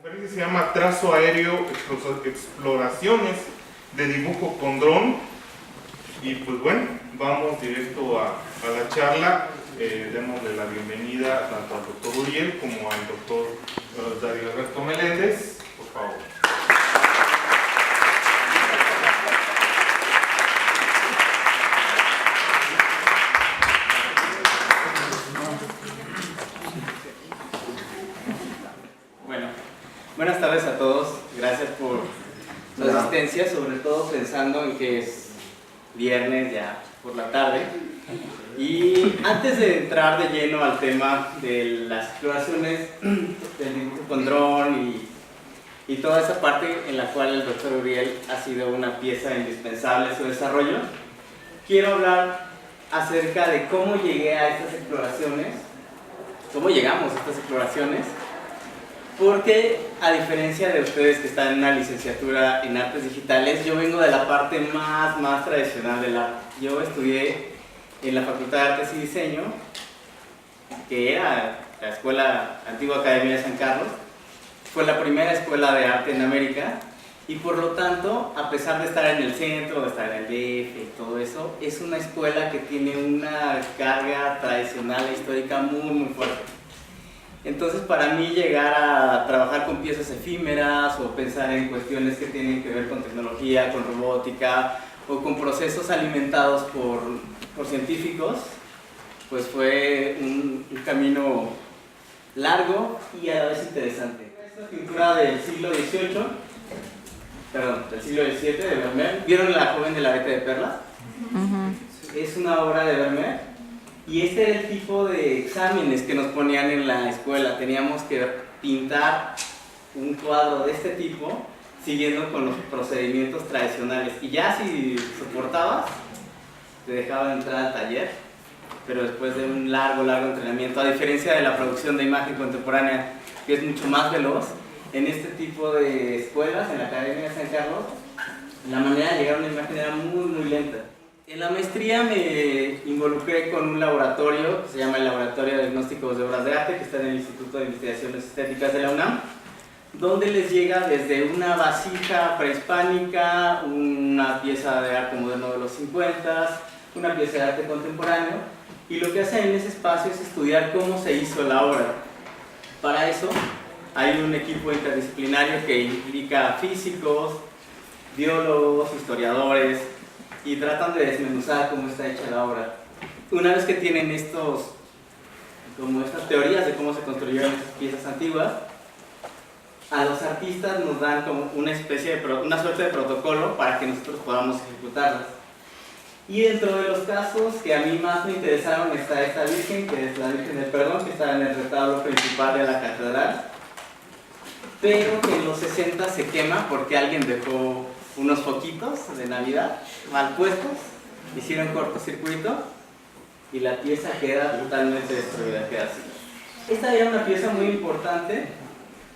conferencia se llama Trazo Aéreo, Exploraciones de Dibujo con Dron. Y pues bueno, vamos directo a la charla. Démosle la bienvenida tanto al doctor Uriel como al doctor Darío Alberto Meléndez, por favor. Buenas tardes a todos, gracias por su asistencia, sobre todo pensando en que es viernes ya por la tarde. Y antes de entrar de lleno al tema de las exploraciones del dibujo con dron y toda esa parte en la cual el doctor Uriel ha sido una pieza indispensable en su desarrollo, quiero hablar acerca de cómo llegué a estas exploraciones, cómo llegamos a estas exploraciones. Porque, a diferencia de ustedes que están en una licenciatura en artes digitales, yo vengo de la parte más tradicional del arte. Yo estudié en la Facultad de Artes y Diseño, que era la Escuela Antigua Academia de San Carlos. Fue la primera escuela de arte en América y por lo tanto, a pesar de estar en el centro, de estar en el DF y todo eso, es una escuela que tiene una carga tradicional e histórica muy fuerte. Entonces, para mí llegar a trabajar con piezas efímeras o pensar en cuestiones que tienen que ver con tecnología, con robótica o con procesos alimentados por científicos, pues fue un camino largo y a la vez interesante. Esta pintura del siglo XVIII, perdón, del siglo XVII de Vermeer, ¿vieron La joven del arete de perlas? Es una obra de Vermeer. Y este era el tipo de exámenes que nos ponían en la escuela. Teníamos que pintar un cuadro de este tipo siguiendo con los procedimientos tradicionales. Y ya si soportabas, te dejaban entrar al taller, pero después de un largo entrenamiento, a diferencia de la producción de imagen contemporánea, que es mucho más veloz, en este tipo de escuelas, en la Academia de San Carlos, la manera de llegar a una imagen era muy lenta. En la maestría me involucré con un laboratorio que se llama el Laboratorio de Diagnósticos de Obras de Arte, que está en el Instituto de Investigaciones Estéticas de la UNAM, donde les llega desde una vasija prehispánica, una pieza de arte moderno de los 50, una pieza de arte contemporáneo, y lo que hacen en ese espacio es estudiar cómo se hizo la obra. Para eso hay un equipo interdisciplinario que implica físicos, biólogos, historiadores, y tratan de desmenuzar cómo está hecha la obra. Una vez que tienen estas teorías de cómo se construyeron estas piezas antiguas, a los artistas nos dan como una suerte de protocolo para que nosotros podamos ejecutarlas. Y dentro de los casos que a mí más me interesaron está esta Virgen, que es la Virgen del Perdón, que está en el retablo principal de la catedral, pero que en los 60 se quema porque alguien dejó unos foquitos de Navidad mal puestos, hicieron cortocircuito y la pieza queda totalmente destruida, queda así. Esta era una pieza muy importante,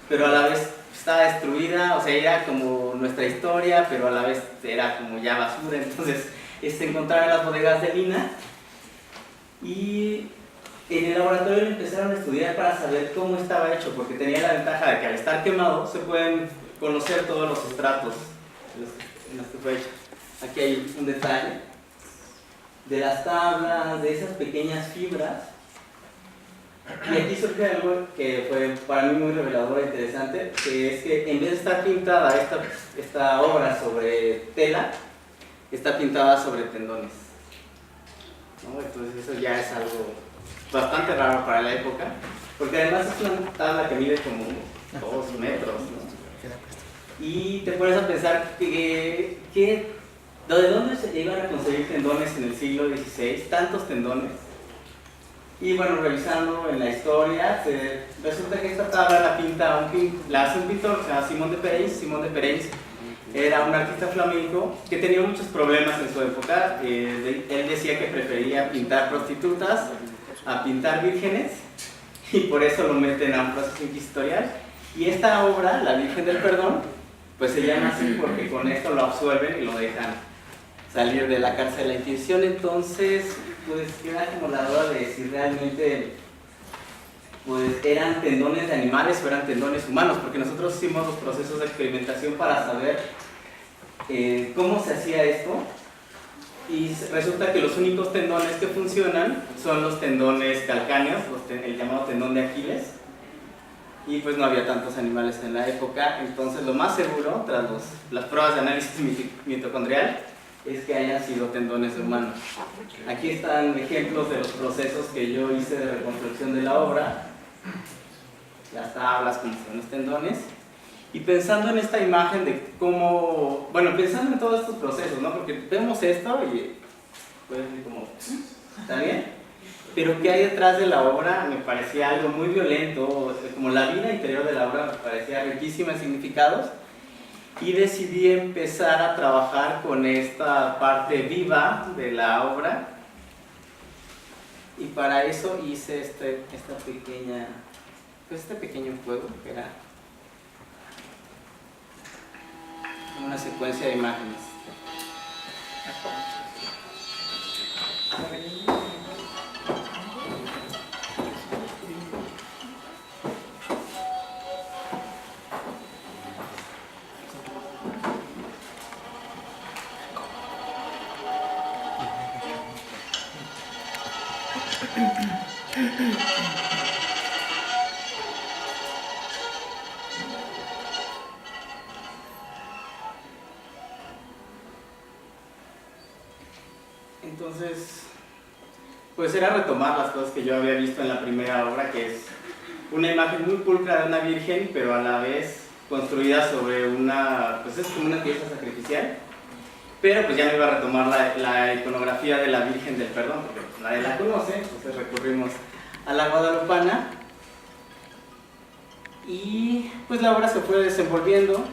pero a la vez estaba destruida, o sea, era como nuestra historia, pero a la vez era como ya basura. Entonces se encontraron en las bodegas de Lina y en el laboratorio lo empezaron a estudiar para saber cómo estaba hecho, porque tenía la ventaja de que al estar quemado se pueden conocer todos los estratos en los que fue hecho. Aquí hay un detalle de las tablas, de esas pequeñas fibras, y aquí surge algo que fue para mí muy revelador e interesante, que es que en vez de estar pintada esta obra sobre tela, está pintada sobre tendones, ¿no? Entonces eso ya es algo bastante raro para la época, porque además es una tabla que mide como 2 metros, ¿no? Y te pones a pensar ¿de dónde se iban a conseguir tendones en el siglo XVI? Tantos tendones. Y bueno, revisando en la historia, resulta que esta tabla la hace un pintor, o sea, Simón de Peirens. Simón de Peirens era un artista flamenco que tenía muchos problemas en su época. Él decía que prefería pintar prostitutas a pintar vírgenes, y por eso lo meten a un proceso inquisitorial. Y esta obra, La Virgen del Perdón, pues se llama así porque con esto lo absuelven y lo dejan salir de la cárcel de la Inquisición. Entonces, pues queda como la duda de si realmente pues eran tendones de animales o eran tendones humanos, porque nosotros hicimos los procesos de experimentación para saber cómo se hacía esto, y resulta que los únicos tendones que funcionan son los tendones calcáneos, el llamado tendón de Aquiles, y pues no había tantos animales en la época. Entonces lo más seguro, tras las pruebas de análisis mitocondrial, es que hayan sido tendones de humanos. Aquí están ejemplos de los procesos que yo hice de reconstrucción de la obra, las tablas, como son los tendones, y pensando en esta imagen de cómo, bueno, pensando en todos estos procesos, ¿no? Porque vemos esto y puede ser como, ¿está bien? Pero ¿qué hay detrás de la obra? Me parecía algo muy violento, como la vida interior de la obra me parecía riquísima en significados, y decidí empezar a trabajar con esta parte viva de la obra, y para eso hice este pequeño juego que era una secuencia de imágenes. Entonces, pues era retomar las cosas que yo había visto en la primera obra, que es una imagen muy pulcra de una virgen, pero a la vez construida sobre pues es como una pieza sacrificial. Pero pues ya no iba a retomar la iconografía de la Virgen del Perdón, porque pues nadie la conoce, entonces recurrimos a la guadalupana. Y pues la obra se fue desenvolviendo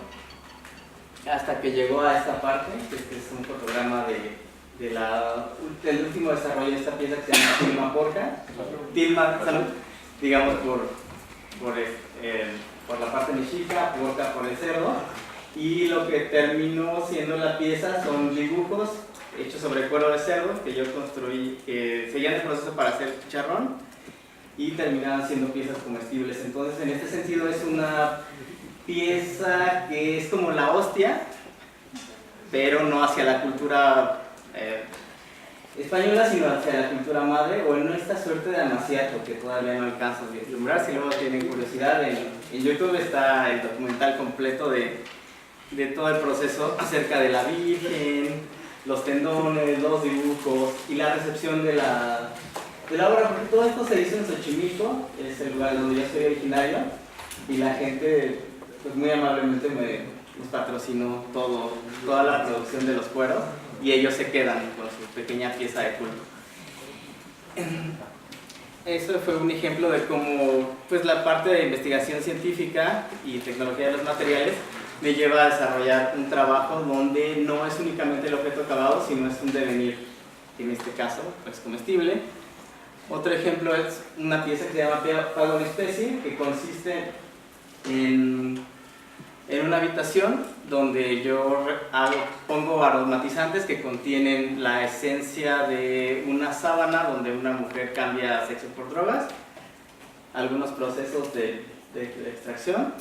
hasta que llegó a esta parte, que es un fotograma del último desarrollo de esta pieza que se llama Tilma Porca. Tilma, digamos por la parte mexica, Porca por el cerdo. Y lo que terminó siendo la pieza son dibujos hechos sobre cuero de cerdo que yo construí, que seguían el proceso para hacer chicharrón y terminaban siendo piezas comestibles. Entonces, en este sentido, es una pieza que es como la hostia, pero no hacia la cultura española, sino hacia la cultura madre, o en esta suerte de amaciato que todavía no alcanzo a vislumbrar. Si luego tienen curiosidad, en YouTube está el documental completo de todo el proceso acerca de la Virgen, los tendones, los dibujos y la recepción de la obra, porque todo esto se hizo en Xochimilco, es el lugar donde yo soy originario, y la gente pues muy amablemente nos patrocinó toda la producción de los cueros, y ellos se quedan con su pequeña pieza de culto. Eso fue un ejemplo de cómo pues, la parte de investigación científica y tecnología de los materiales me lleva a desarrollar un trabajo donde no es únicamente el objeto acabado, sino es un devenir, en este caso, pues comestible. Otro ejemplo es una pieza que se llama Pago en Especie, que consiste en una habitación donde yo pongo aromatizantes que contienen la esencia de una sábana donde una mujer cambia sexo por drogas, algunos procesos de extracción,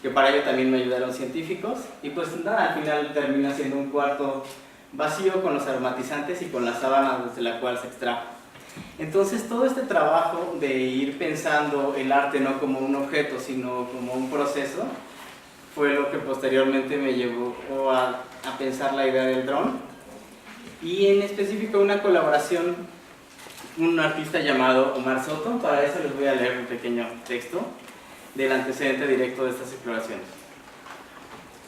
que para ello también me ayudaron científicos, y pues nada, al final termina siendo un cuarto vacío con los aromatizantes y con la sábana desde la cual se extrajo. Entonces todo este trabajo de ir pensando el arte no como un objeto, sino como un proceso, fue lo que posteriormente me llevó a pensar la idea del dron, y en específico una colaboración con un artista llamado Omar Soto. Para eso les voy a leer un pequeño texto del antecedente directo de estas exploraciones.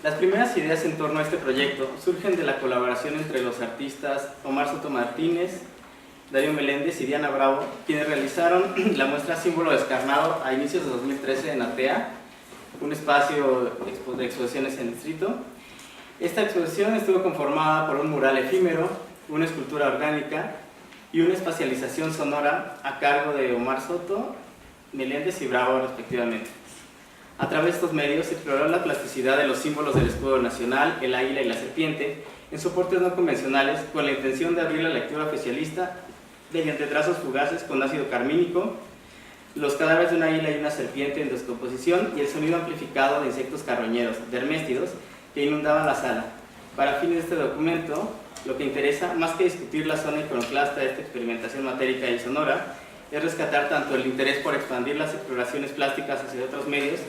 Las primeras ideas en torno a este proyecto surgen de la colaboración entre los artistas Omar Soto Martínez, Darío Meléndez y Diana Bravo, quienes realizaron la muestra Símbolo Descarnado a inicios de 2013 en Atea, un espacio de exposiciones en el distrito. Esta exposición estuvo conformada por un mural efímero, una escultura orgánica y una espacialización sonora a cargo de Omar Soto, Meléndez y Bravo respectivamente. A través de estos medios se exploró la plasticidad de los símbolos del escudo nacional, el águila y la serpiente, en soportes no convencionales, con la intención de abrir la lectura oficialista mediante trazos fugaces con ácido carmínico, los cadáveres de una águila y una serpiente en descomposición y el sonido amplificado de insectos carroñeros, derméstidos, que inundaban la sala. Para fines de este documento, lo que interesa, más que discutir la zona iconoclasta de esta experimentación matérica y sonora, es rescatar tanto el interés por expandir las exploraciones plásticas hacia otros medios,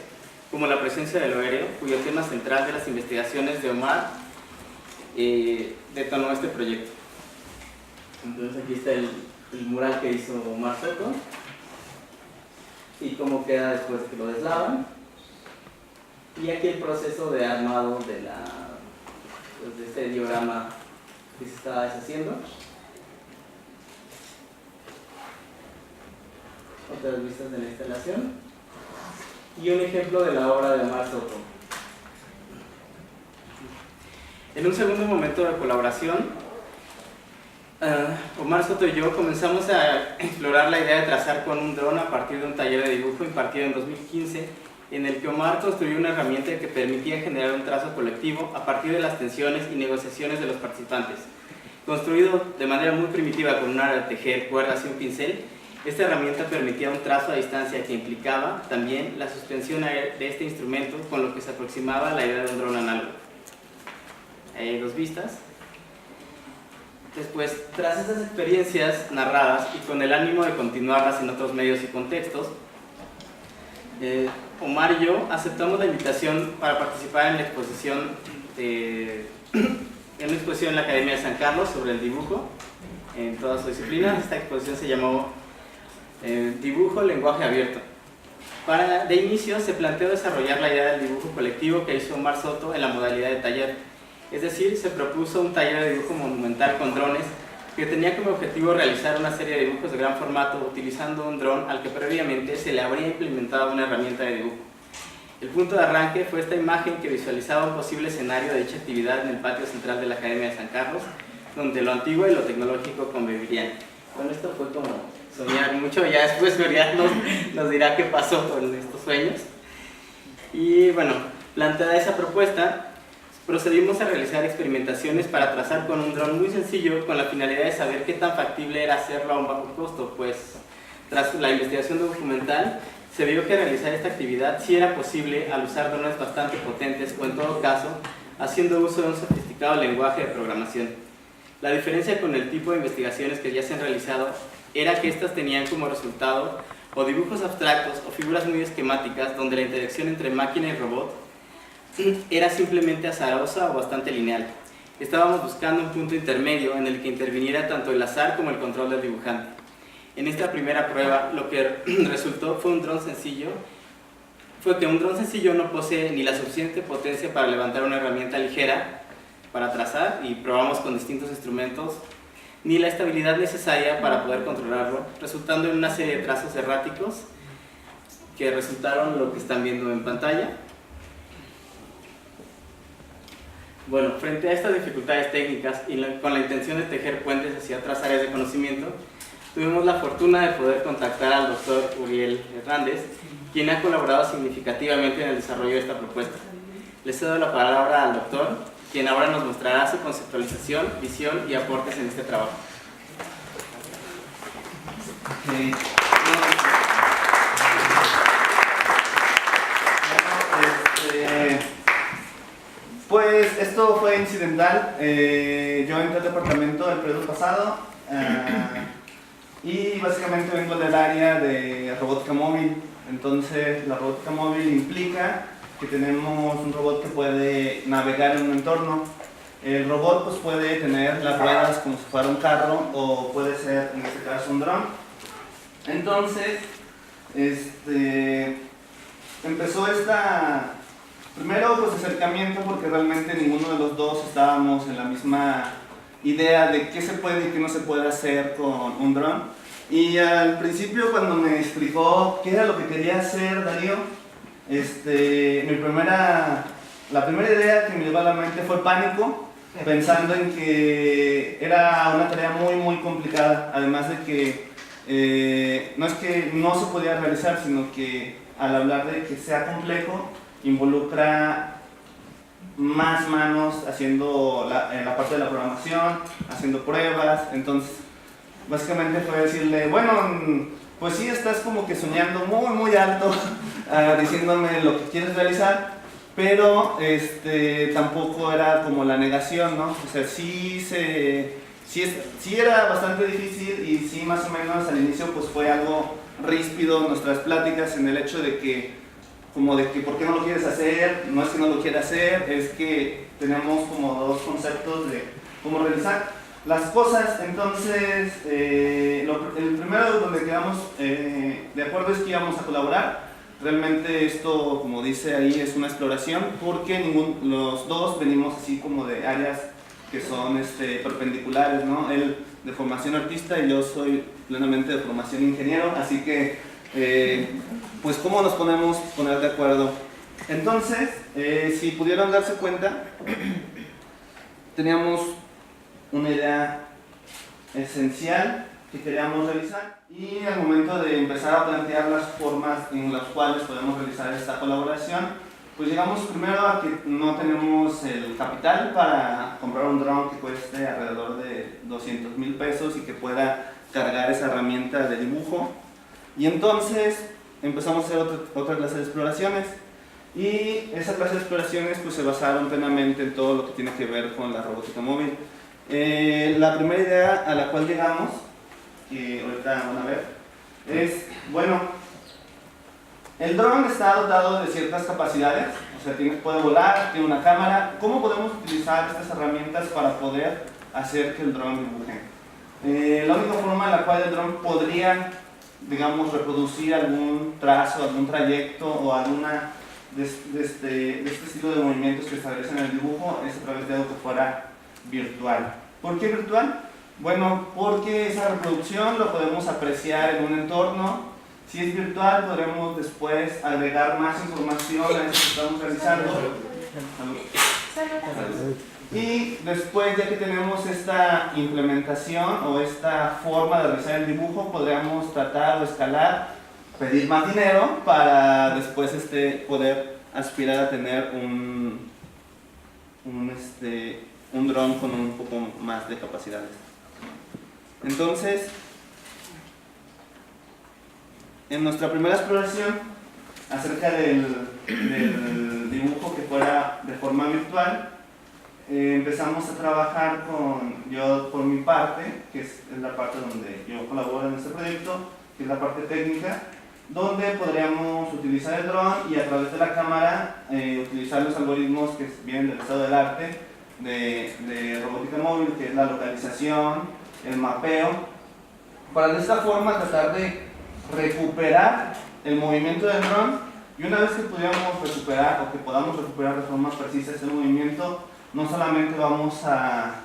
como la presencia de lo aéreo, cuyo tema central de las investigaciones de Omar detonó este proyecto. Entonces aquí está el mural que hizo Omar Soto y cómo queda después de que lo deslavan, y aquí el proceso de armado de, de este diorama que se estaba deshaciendo. Otras vistas de la instalación y un ejemplo de la obra de Omar Soto. En un segundo momento de colaboración, Omar Soto y yo comenzamos a explorar la idea de trazar con un dron a partir de un taller de dibujo impartido en 2015, en el que Omar construyó una herramienta que permitía generar un trazo colectivo a partir de las tensiones y negociaciones de los participantes. Construido de manera muy primitiva con un área de tejer, cuerdas y un pincel, esta herramienta permitía un trazo a distancia que implicaba también la suspensión de este instrumento, con lo que se aproximaba a la idea de un dron análogo. Hay dos vistas. Después, tras estas experiencias narradas y con el ánimo de continuarlas en otros medios y contextos, Omar y yo aceptamos la invitación para participar en la exposición en la Academia de San Carlos sobre el dibujo en todas sus disciplinas. Esta exposición se llamó Dibujo, lenguaje abierto. De inicio se planteó desarrollar la idea del dibujo colectivo que hizo Omar Soto en la modalidad de taller. Es decir, se propuso un taller de dibujo monumental con drones que tenía como objetivo realizar una serie de dibujos de gran formato utilizando un dron al que previamente se le habría implementado una herramienta de dibujo. El punto de arranque fue esta imagen que visualizaba un posible escenario de dicha actividad en el patio central de la Academia de San Carlos, donde lo antiguo y lo tecnológico convivirían. Bueno, esto fue como soñar mucho, ya después Florian nos dirá qué pasó con estos sueños. Y bueno, planteada esa propuesta, procedimos a realizar experimentaciones para trazar con un dron muy sencillo con la finalidad de saber qué tan factible era hacerlo a un bajo costo, pues tras la investigación documental se vio que realizar esta actividad sí era posible al usar drones bastante potentes o en todo caso haciendo uso de un sofisticado lenguaje de programación. La diferencia con el tipo de investigaciones que ya se han realizado era que estas tenían como resultado o dibujos abstractos o figuras muy esquemáticas donde la interacción entre máquina y robot era simplemente azarosa o bastante lineal. Estábamos buscando un punto intermedio en el que interviniera tanto el azar como el control del dibujante. En esta primera prueba, lo que resultó fue que un dron sencillo no posee ni la suficiente potencia para levantar una herramienta ligera para trazar, y probamos con distintos instrumentos, ni la estabilidad necesaria para poder controlarlo, resultando en una serie de trazos erráticos que resultaron lo que están viendo en pantalla. Bueno, frente a estas dificultades técnicas y con la intención de tejer puentes hacia otras áreas de conocimiento, tuvimos la fortuna de poder contactar al doctor Uriel Hernández, quien ha colaborado significativamente en el desarrollo de esta propuesta. Le cedo la palabra al doctor, quien ahora nos mostrará su conceptualización, visión y aportes en este trabajo. Okay. Pues esto fue incidental. Yo entré al departamento el periodo pasado y básicamente vengo del área de robótica móvil. Entonces la robótica móvil implica que tenemos un robot que puede navegar en un entorno. El robot pues puede tener las ruedas como si fuera un carro o puede ser en este caso un dron. Entonces empezó primero pues acercamiento, porque realmente ninguno de los dos estábamos en la misma idea de qué se puede y qué no se puede hacer con un dron. Y al principio, cuando me explicó qué era lo que quería hacer Darío, la primera idea que me llegó a la mente fue pánico, pensando en que era una tarea muy complicada, además de que no es que no se podía realizar, sino que al hablar de que sea complejo, involucra más manos haciendo la parte de la programación, haciendo pruebas. Entonces básicamente fue decirle, bueno, pues sí estás como que soñando muy muy alto, diciéndome lo que quieres realizar, pero tampoco era como la negación, ¿no? O sea, sí era bastante difícil y sí más o menos al inicio pues fue algo ríspido nuestras pláticas en el hecho de que, como de que ¿por qué no lo quieres hacer? No es que no lo quiera hacer, es que tenemos como dos conceptos de cómo realizar las cosas. Entonces, el primero donde quedamos de acuerdo es que íbamos a colaborar. Realmente esto, como dice ahí, es una exploración porque los dos venimos así como de áreas que son perpendiculares, ¿no? Él de formación artista y yo soy plenamente de formación ingeniero, así que pues cómo nos podemos poner de acuerdo. Entonces, si pudieron darse cuenta, teníamos una idea esencial que queríamos realizar y al momento de empezar a plantear las formas en las cuales podemos realizar esta colaboración, pues llegamos primero a que no tenemos el capital para comprar un dron que cueste alrededor de 200,000 pesos y que pueda cargar esa herramienta de dibujo, y entonces empezamos a hacer otra clase de exploraciones. Y esa clase de exploraciones pues se basaron plenamente en todo lo que tiene que ver con la robótica móvil. La primera idea a la cual llegamos, que ahorita van a ver, es, bueno, el dron está dotado de ciertas capacidades, o sea, puede volar, tiene una cámara. ¿Cómo podemos utilizar estas herramientas para poder hacer que el dron dibuje? La única forma en la cual el dron podría, digamos, reproducir algún trazo, algún trayecto o alguna de este estilo de movimientos que establecen en el dibujo es a través de algo que fuera virtual. ¿Por qué virtual? Bueno, porque esa reproducción lo podemos apreciar en un entorno. Si es virtual, podremos después agregar más información a eso que estamos realizando. Y después, ya que tenemos esta implementación o esta forma de realizar el dibujo, podríamos tratar de escalar, pedir más dinero para después poder aspirar a tener un dron con un poco más de capacidades. Entonces, en nuestra primera exploración acerca del dibujo que fuera de forma virtual, empezamos a trabajar yo por mi parte, que es la parte donde yo colaboro en este proyecto, que es la parte técnica, donde podríamos utilizar el dron y a través de la cámara utilizar los algoritmos que vienen del estado del arte de robótica móvil, que es la localización, el mapeo, para de esta forma tratar de recuperar el movimiento del dron. Y una vez que podamos recuperar de forma precisa ese movimiento, no solamente vamos a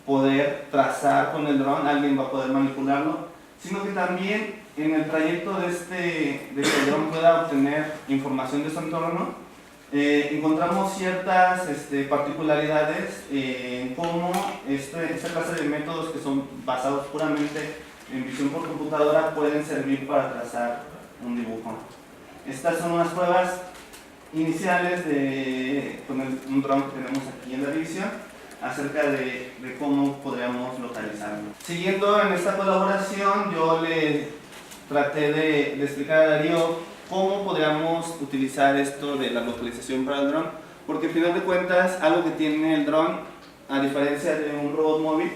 poder trazar con el dron, alguien va a poder manipularlo, sino que también en el trayecto de que el dron pueda obtener información de su entorno, encontramos ciertas particularidades en cómo esta clase de métodos que son basados puramente en visión por computadora pueden servir para trazar un dibujo. Estas son unas pruebas iniciales con un dron que tenemos aquí en la división acerca de cómo podríamos localizarlo. Siguiendo en esta colaboración, yo le traté de explicar a Darío cómo podríamos utilizar esto de la localización para el dron, porque al final de cuentas algo que tiene el dron, a diferencia de un robot móvil,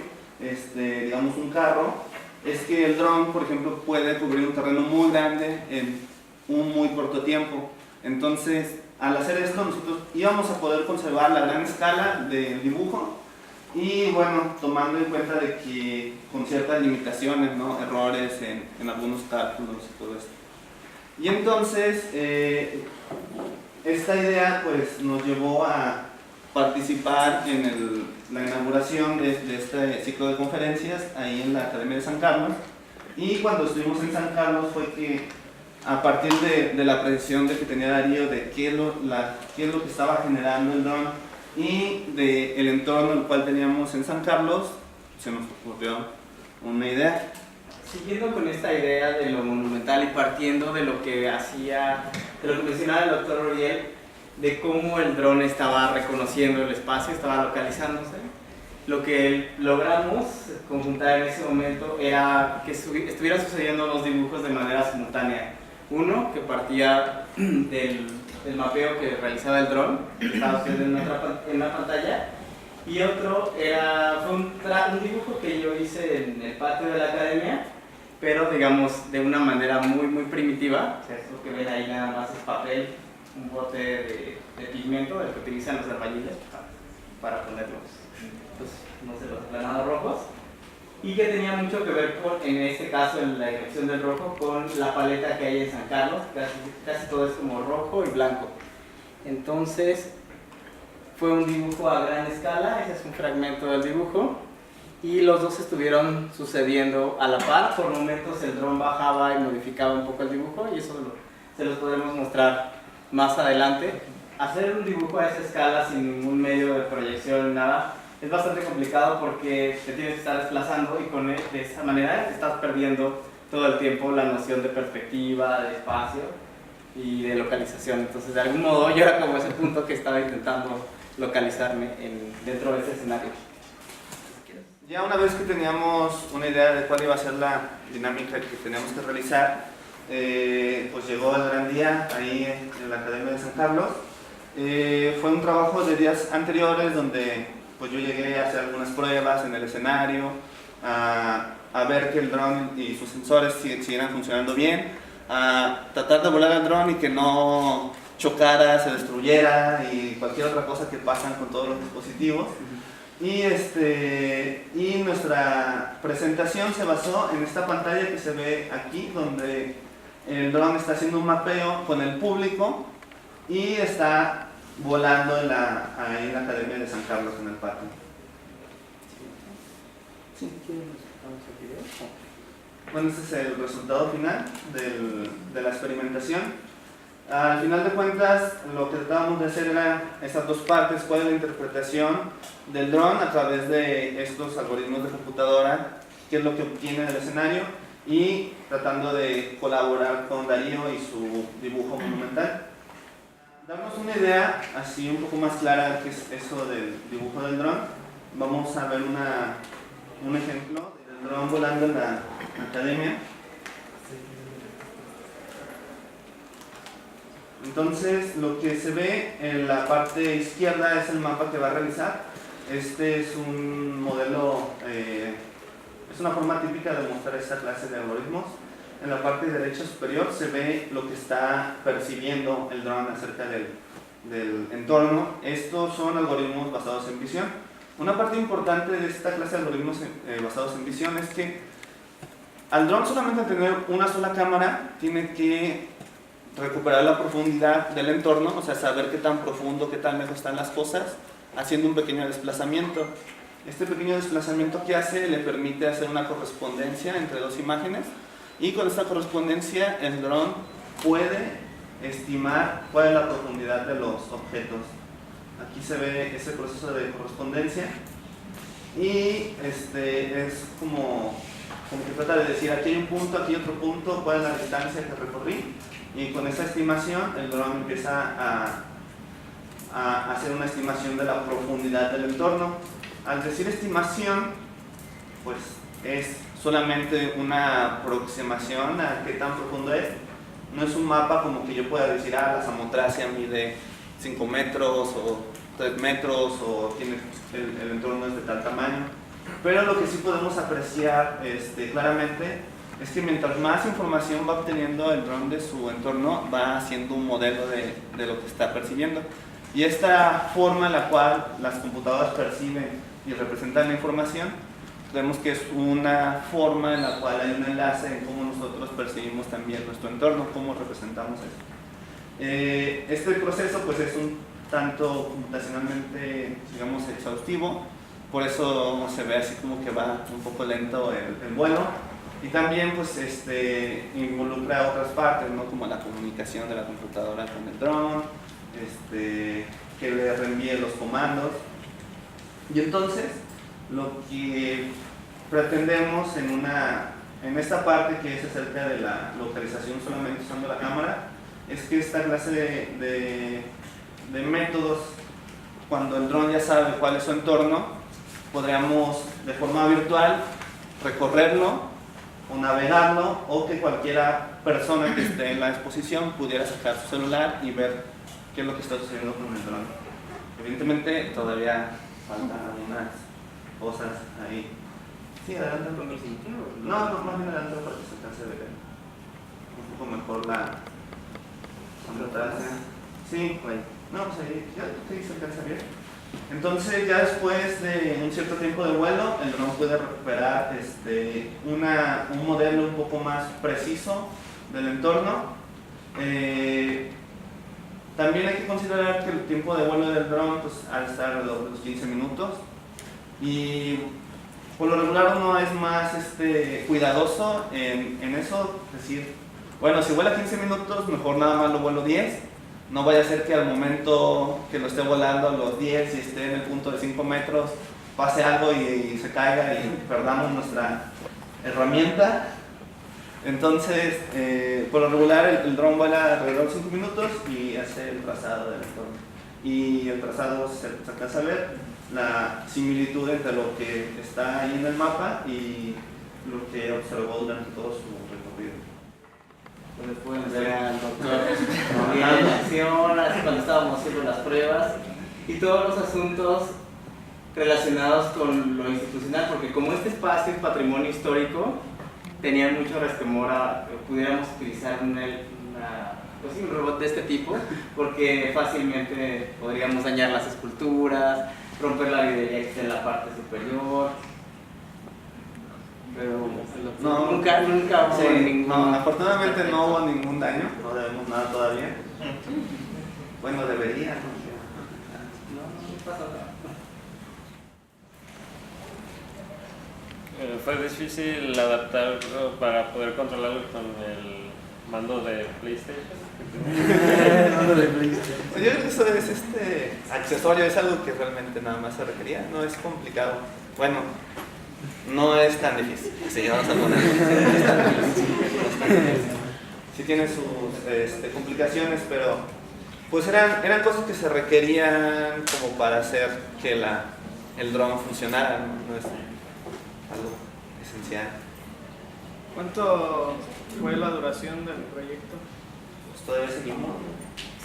digamos un carro, es que el dron, por ejemplo, puede cubrir un terreno muy grande en un muy corto tiempo. Entonces, al hacer esto, nosotros íbamos a poder conservar la gran escala del dibujo y, bueno, tomando en cuenta de que con ciertas limitaciones, ¿no? Errores en algunos cálculos y todo esto. Y entonces, esta idea pues nos llevó a participar en la inauguración de este ciclo de conferencias ahí en la Academia de San Carlos. Y cuando estuvimos en San Carlos fue que, a partir de la apreciación que tenía Darío de qué es lo que estaba generando el dron y del entorno el cual teníamos en San Carlos, se nos ocurrió una idea. Siguiendo con esta idea de lo monumental y partiendo de lo que mencionaba el doctor Oriel, de cómo el dron estaba reconociendo el espacio, estaba localizándose, lo que logramos conjuntar en ese momento era que estuvieran sucediendo los dibujos de manera simultánea. Uno que partía del mapeo que realizaba el dron, que estaba haciendo en una pantalla, y otro fue un dibujo que yo hice en el patio de la academia, pero digamos de una manera muy primitiva. O sea, esto que ven ahí nada más es papel, un bote de pigmento, el que utilizan los albañiles para ponerlos, pues, no sé, los aplanados rojos, y que tenía mucho que ver con, en este caso, en la elección del rojo, con la paleta que hay en San Carlos. Casi todo es como rojo y blanco. Entonces fue un dibujo a gran escala, ese es un fragmento del dibujo, y los dos estuvieron sucediendo a la par. Por momentos el dron bajaba y modificaba un poco el dibujo, y eso se los podremos mostrar más adelante. Hacer un dibujo a esa escala sin ningún medio de proyección, nada, es bastante complicado porque te tienes que estar desplazando, y de esa manera te estás perdiendo todo el tiempo la noción de perspectiva, de espacio y de localización. Entonces, de algún modo, yo era como ese punto que estaba intentando localizarme dentro de ese escenario. Ya una vez que teníamos una idea de cuál iba a ser la dinámica que teníamos que realizar, pues llegó el gran día ahí en la Academia de San Carlos. Fue un trabajo de días anteriores donde pues yo llegué a hacer algunas pruebas en el escenario, a ver que el dron y sus sensores siguieran funcionando bien, a tratar de volar el dron y que no chocara, se destruyera y cualquier otra cosa que pasan con todos los dispositivos. Y nuestra presentación se basó en esta pantalla que se ve aquí, donde el dron está haciendo un mapeo con el público y está volando ahí en la Academia de San Carlos, en el patio. Sí. Bueno, ese es el resultado final de la experimentación. Al final de cuentas, lo que tratábamos de hacer era estas dos partes: cuál es la interpretación del dron a través de estos algoritmos de computadora, qué es lo que obtiene del escenario, y tratando de colaborar con Darío y su dibujo monumental. Darnos una idea así un poco más clara de qué es eso del dibujo del dron, vamos a ver un ejemplo del dron volando en la academia. Entonces, lo que se ve en la parte izquierda es el mapa que va a realizar. Este es un modelo, es una forma típica de mostrar esta clase de algoritmos. En la parte derecha superior se ve lo que está percibiendo el dron acerca del entorno. Estos son algoritmos basados en visión. Una parte importante de esta clase de algoritmos basados en visión es que al dron solamente tener una sola cámara tiene que recuperar la profundidad del entorno, o sea, saber qué tan profundo, qué tan lejos están las cosas, haciendo un pequeño desplazamiento. Este pequeño desplazamiento que hace le permite hacer una correspondencia entre dos imágenes, y con esta correspondencia el dron puede estimar cuál es la profundidad de los objetos. Aquí se ve ese proceso de correspondencia, y es como que trata de decir: aquí hay un punto, aquí hay otro punto, cuál es la distancia que recorrí, y con esa estimación el dron empieza a hacer una estimación de la profundidad del entorno. Al decir estimación, pues es solamente una aproximación a qué tan profundo es. No es un mapa como que yo pueda decir: la Samotracia mide 5 metros o 3 metros, o tiene el entorno es de tal tamaño. Pero lo que sí podemos apreciar claramente es que mientras más información va obteniendo el dron de su entorno, va haciendo un modelo de lo que está percibiendo. Y esta forma en la cual las computadoras perciben y representan la información, vemos que es una forma en la cual hay un enlace en cómo nosotros percibimos también nuestro entorno, cómo representamos eso. Este proceso pues es un tanto computacionalmente, digamos, exhaustivo, por eso se ve así como que va un poco lento el vuelo, y también pues involucra otras partes, ¿no? Como la comunicación de la computadora con el dron, que le reenvíe los comandos. Y entonces lo que pretendemos en esta parte, que es acerca de la localización solamente usando la cámara, es que esta clase de métodos, cuando el dron ya sabe cuál es su entorno, podríamos de forma virtual recorrerlo o navegarlo, o que cualquiera persona que esté en la exposición pudiera sacar su celular y ver qué es lo que está sucediendo con el dron. Evidentemente todavía faltan algunas cosas ahí. Sí, adelante. No, más bien adelante para que se alcance a ver un poco mejor la contratación. Sí, no, pues ahí ya se alcanza bien. Entonces ya después de un cierto tiempo de vuelo, el dron puede recuperar un modelo un poco más preciso del entorno. También hay que considerar que el tiempo de vuelo del dron pues, ha de estar alrededor de los 15 minutos, y por lo regular uno es más cuidadoso en eso, es decir, bueno, si vuela 15 minutos, mejor nada más lo vuelo 10. No vaya a ser que al momento que lo esté volando los 10 y esté en el punto de 5 metros, pase algo y se caiga y perdamos nuestra herramienta. Entonces, por lo regular, el dron vuela alrededor de 5 minutos y hace el trazado del entorno. Y el trazado se alcanza a ver la similitud entre lo que está ahí en el mapa y lo que observó durante todo su recorrido. Donde pueden ver al doctor en acción, así cuando estábamos haciendo las pruebas y todos los asuntos relacionados con lo institucional, porque como este espacio es patrimonio histórico, tenía mucho resquemor a que pudiéramos utilizar un robot de este tipo, porque fácilmente podríamos dañar las esculturas, romper la vidriería que está en la parte superior. Pero nunca hubo ningún... No, afortunadamente no hubo ningún daño, no debemos nada todavía. Bueno, debería, ¿no? No pasa nada. Fue difícil adaptar para poder controlarlo con el mando de PlayStation. Yo creo que eso es accesorio, es algo que realmente nada más se requería, no es complicado. Bueno, no es tan difícil. Sí, vamos a poner. Sí tiene sus complicaciones, pero pues eran cosas que se requerían como para hacer que el dron funcionara, ¿no? No es algo esencial. ¿Cuánto fue la duración del proyecto? Pues todavía seguimos.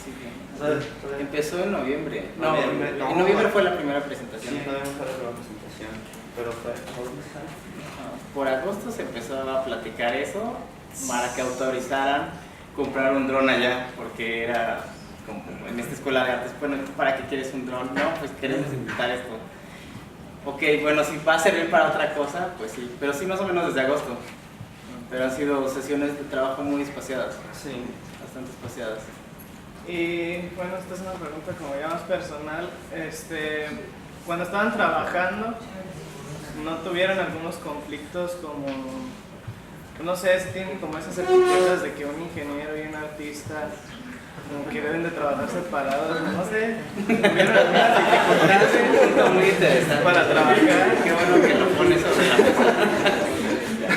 Sí, Todavía. empezó en noviembre. Noviembre, En noviembre fue la primera presentación. Sí, en noviembre fue la primera presentación, pero fue Por agosto se empezó a platicar eso para que autorizaran comprar un dron allá, porque era como en esta escuela de artes, bueno, ¿para qué quieres un dron? No, pues queremos intentar esto. Ok, bueno, si va a servir para otra cosa, pues sí, pero sí más o menos desde agosto. Pero han sido sesiones de trabajo muy espaciadas, sí. bastante espaciadas. Y bueno, esta es una pregunta como ya más personal. Cuando estaban trabajando, ¿no tuvieron algunos conflictos como, no sé, si tienen como esas etiquetas de que un ingeniero y un artista como que deben de trabajar separados, no sé? ¿Tuvieron algunas dificultades Es un punto muy interesante para trabajar? Qué bueno que lo pones sobre la mesa.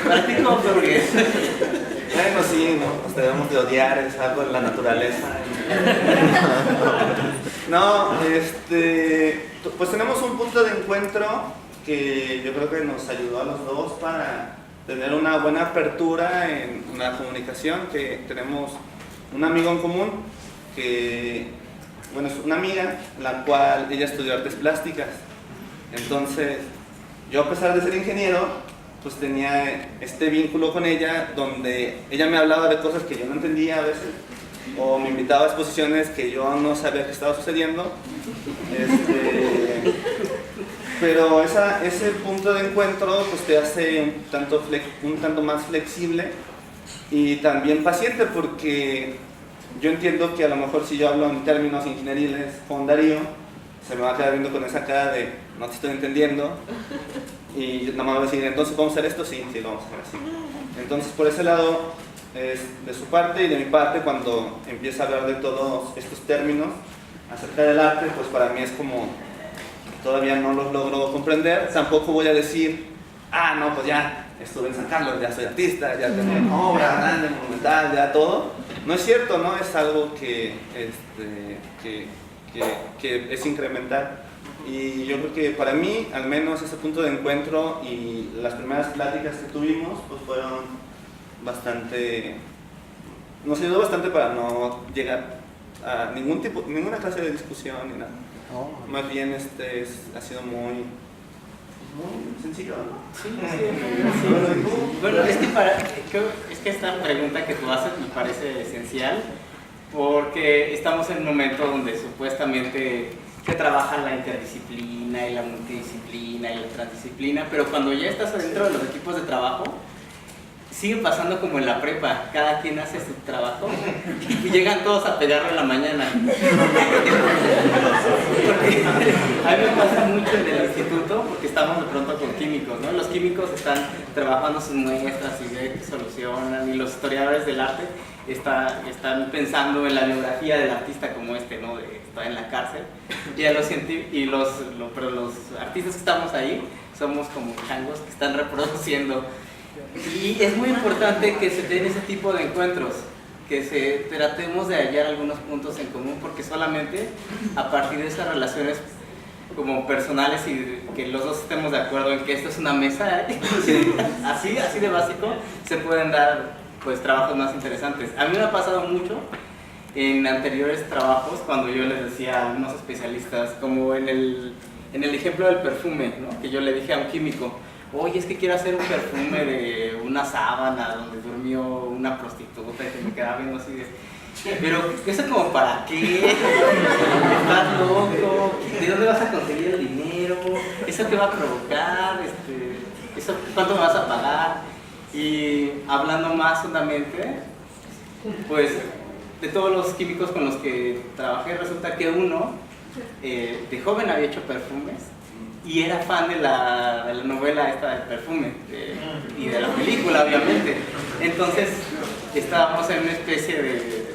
Practico porque... Bueno, sí, ¿no? Nos debemos de odiar, es algo en la naturaleza. No, pues tenemos un punto de encuentro que yo creo que nos ayudó a los dos para tener una buena apertura en la comunicación, que tenemos un amigo en común, que, bueno, es una amiga, la cual ella estudió artes plásticas. Entonces, yo a pesar de ser ingeniero, pues tenía este vínculo con ella, donde ella me hablaba de cosas que yo no entendía a veces, o me invitaba a exposiciones que yo no sabía que estaba sucediendo. Pero ese punto de encuentro pues te hace un tanto más flexible y también paciente, porque yo entiendo que a lo mejor si yo hablo en términos ingenieriles con Darío, se me va a quedar viendo con esa cara de no te estoy entendiendo, y nada más va a decir, entonces ¿vamos a hacer esto? Sí, lo vamos a hacer así. Entonces por ese lado es de su parte, y de mi parte cuando empieza a hablar de todos estos términos acerca del arte, pues para mí es como todavía no los logro comprender. Tampoco voy a decir, no, pues ya estuve en San Carlos, ya soy artista, ya tengo obra grande, monumental, ya todo. No es cierto, ¿no? Es algo que que es incremental. Y yo creo que para mí, al menos ese punto de encuentro y las primeras pláticas que tuvimos, pues fueron bastante, nos ayudó bastante para no llegar a ninguna clase de discusión ni nada. Más bien ha sido muy sencillo, ¿no? Sí. Bueno, es que esta pregunta que tú haces me parece esencial porque estamos en un momento donde supuestamente se trabaja la interdisciplina y la multidisciplina y la transdisciplina, pero cuando ya estás dentro de los equipos de trabajo, sigue pasando como en la prepa, cada quien hace su trabajo y llegan todos a pegarlo en la mañana. Porque a mí me pasa mucho en el instituto, porque estamos de pronto con químicos, ¿no? Los químicos están trabajando sus muestras y ven que solucionan, y los historiadores del arte están pensando en la biografía del artista como ¿no? Está en la cárcel, y los artistas que estamos ahí somos como changos que están reproduciendo. Y es muy importante que se den ese tipo de encuentros, que tratemos de hallar algunos puntos en común, porque solamente a partir de esas relaciones como personales y que los dos estemos de acuerdo en que esto es una mesa, así de básico, se pueden dar pues trabajos más interesantes. A mí me ha pasado mucho en anteriores trabajos cuando yo les decía a algunos especialistas, como en el ejemplo del perfume, ¿no? Que yo le dije a un químico, oye, es que quiero hacer un perfume de una sábana donde durmió una prostituta, y que me quedaba viendo así de, pero eso como para qué, estás loco, ¿de dónde vas a conseguir el dinero? ¿Eso qué va a provocar? ¿Eso cuánto me vas a pagar? Y hablando más hondamente, pues de todos los químicos con los que trabajé, resulta que uno de joven había hecho perfumes y era fan de la novela esta del perfume y de la película, obviamente. Entonces estábamos en una especie de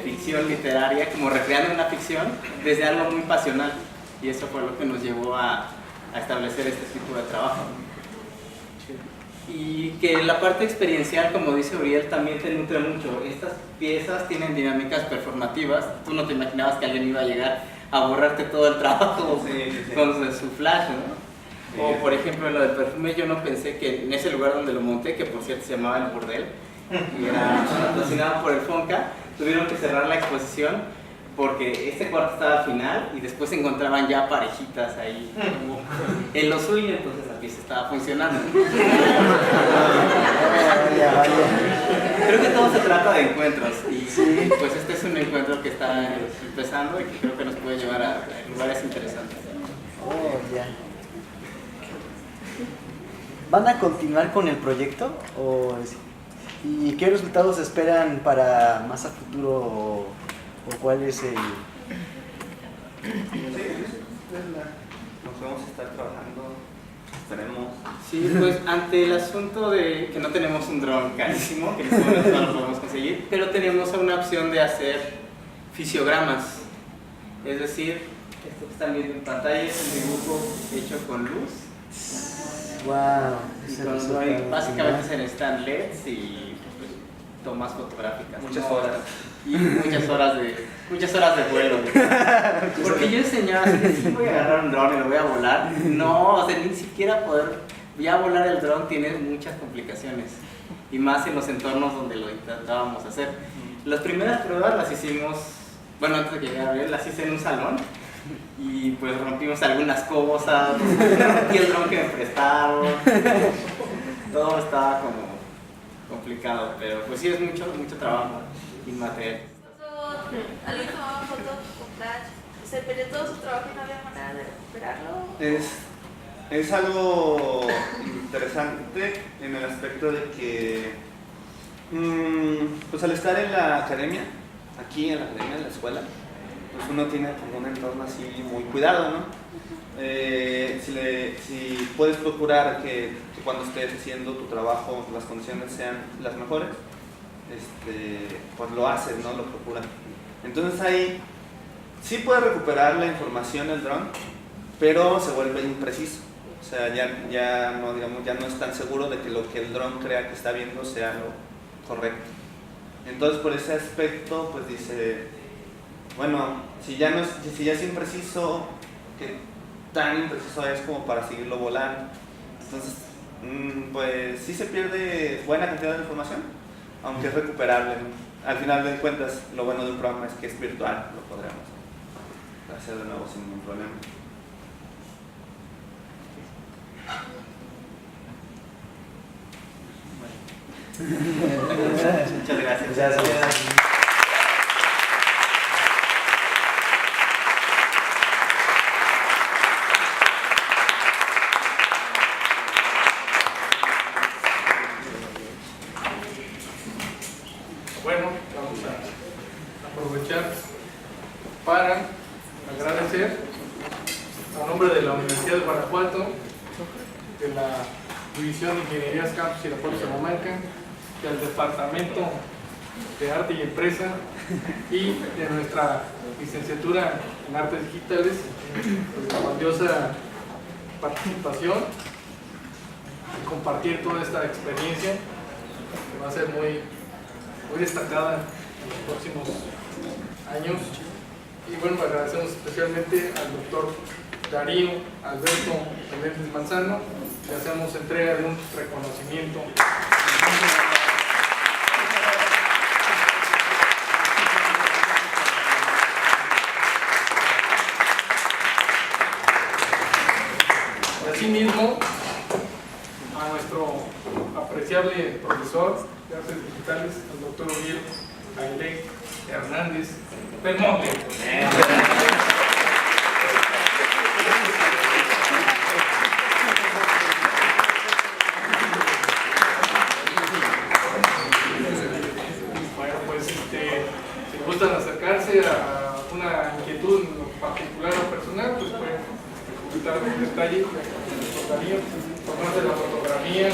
ficción literaria, como recreando una ficción desde algo muy pasional, y eso fue lo que nos llevó a establecer este tipo de trabajo. Y que la parte experiencial, como dice Uriel, también te nutre mucho. Estas piezas tienen dinámicas performativas. Tú no te imaginabas que alguien iba a llegar a borrarte todo el trabajo con su flash, ¿no? O por ejemplo en lo del perfume, yo no pensé que en ese lugar donde lo monté, que por cierto se llamaba El Burdel y era patrocinado por el Fonca, tuvieron que cerrar la exposición porque este cuarto estaba al final y después se encontraban ya parejitas ahí en lo suyo, entonces la pieza estaba funcionando. Creo que todo se trata de encuentros y pues este es un encuentro que está empezando y que creo que nos puede llevar a lugares interesantes. Oh, ya. ¿Van a continuar con el proyecto? ¿Y qué resultados esperan para más a futuro? ¿O cuál es el...? Nos vamos a estar trabajando, esperemos. Sí, pues ante el asunto de que no tenemos un dron carísimo, que en este momento no lo podemos conseguir, pero tenemos una opción de hacer fisiogramas. Es decir, esto que están viendo en pantalla es un dibujo hecho con luz. Wow. Y con dron, básicamente se necesitan LEDs y pues, tomas fotográficas. Muchas horas. Y muchas horas de vuelo. Porque yo enseñaba así de, sí, voy a agarrar un dron y lo voy a volar. No, o sea, ni siquiera poder ya volar el dron tiene muchas complicaciones. Y más en los entornos donde lo intentábamos hacer. Las primeras pruebas las hicimos, bueno, antes de que llegara Ariel, las hice en un salón. Y pues rompimos algunas cosas, rompí el dron que me prestaron. Todo estaba como complicado, pero pues sí es mucho trabajo y material. ¿Alguien tomaba fotos con flash? ¿Se perdió todo su trabajo y no había manera de recuperarlo? Es algo interesante en el aspecto de que pues al estar en la academia, aquí en la academia, en la escuela, pues uno tiene como un entorno así muy cuidado, ¿no? Si puedes procurar que cuando estés haciendo tu trabajo las condiciones sean las mejores, pues lo haces, ¿no? Lo procuras. Entonces ahí sí puedes recuperar la información del dron, pero se vuelve impreciso. O sea, ya no es tan seguro de que lo que el dron crea que está viendo sea lo correcto. Entonces por ese aspecto, pues dice, bueno, si ya es impreciso, ¿qué tan impreciso es como para seguirlo volando? Entonces, pues sí se pierde buena cantidad de información, aunque es recuperable. Al final de cuentas, lo bueno de un programa es que es virtual, lo podremos hacer de nuevo sin ningún problema. Muchas gracias. Gracias. Bueno, vamos a aprovechar para agradecer a nombre de la Universidad de Guanajuato, de la División de Ingenierías Campus Irapuato Salamanca, del Departamento de Arte y Empresa y de nuestra licenciatura en Artes Digitales, por la valiosa participación y compartir toda esta experiencia que va a ser muy destacada en los próximos años. Y bueno, agradecemos especialmente al doctor Darío Alberto Meléndez Manzano. Le hacemos entrega de un reconocimiento. Asimismo, a nuestro apreciable profesor de Artes Digitales, al doctor Uriel Aguilé Hernández Belmonte. Bueno, pues si gustan acercarse a una inquietud en lo particular o personal, pues pueden comentar en detalle con Darío, tomarse la fotografía.